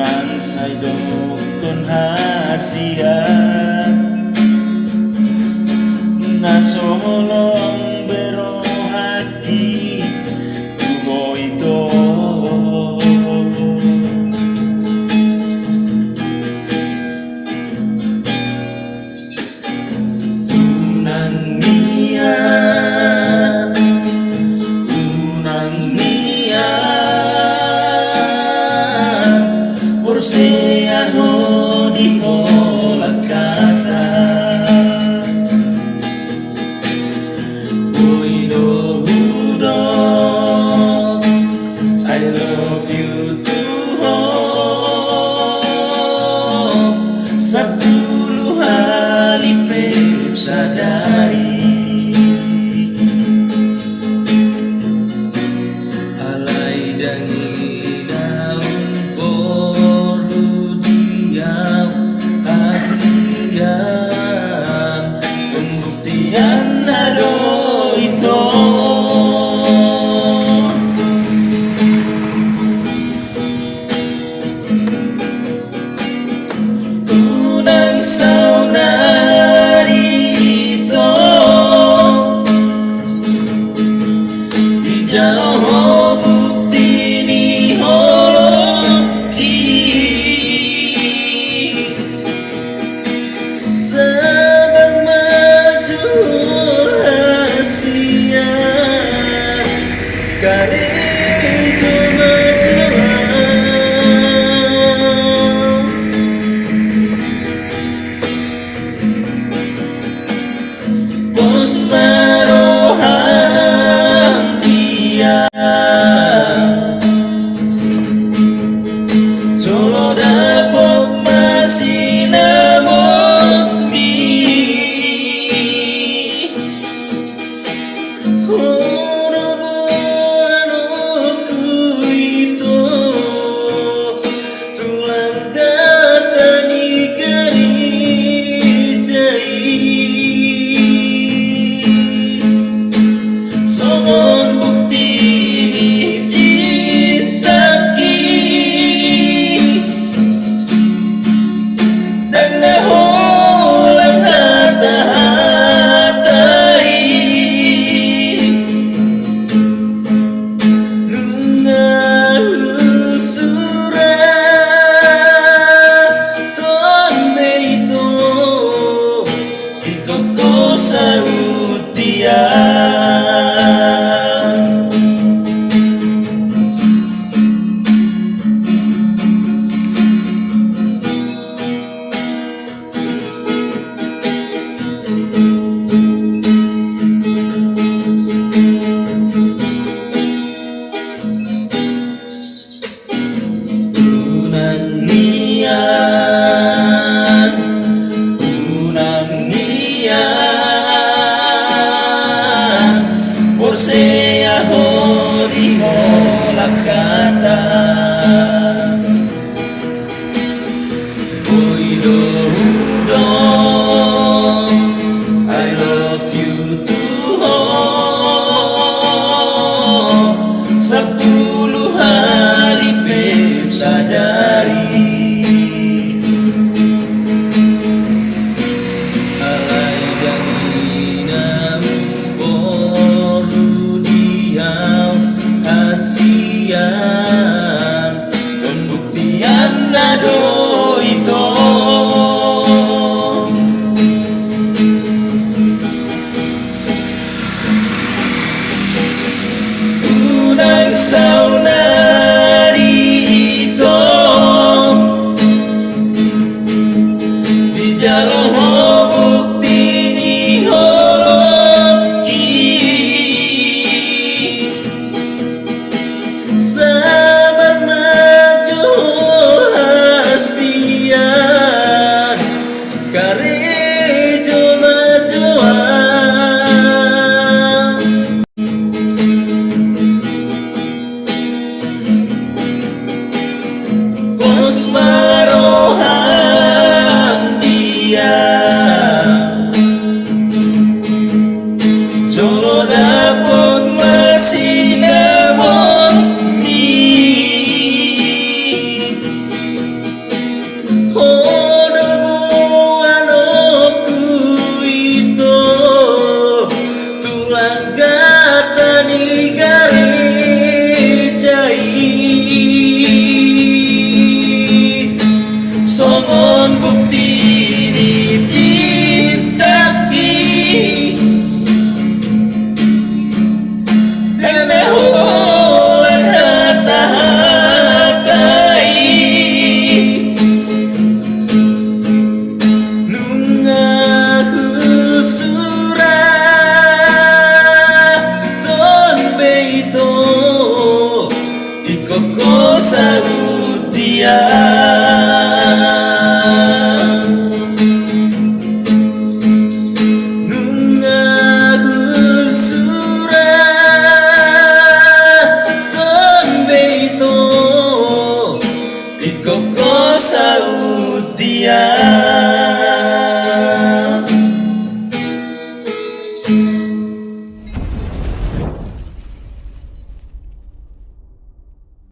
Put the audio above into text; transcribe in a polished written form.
Nang saido kon hasia na solong bero hati tubo ito unang niat Porseano di la kata Uido hudo I love you too Sepuluh hari sadari alai dangi daun poru diam asian pembuktian ado itu tunang saunari itu di jauh bukti ni holoki sabar maju hasia kare Maroham dia solo dapat masih namun di horoboanoku itu tulang kata ni gerijai Somon bukti ni cinta ki dan naholang hata-hatai nungahu surat ton beito ikoko sautia unang niat Porsea hori la kata Uido hudo I love you too Sepuluh hari sadari alai danginam poru diam asian pembuktian ado itu unang saunari itu di jalan bukti ni holoki sabar maju hasil Di koko saut dia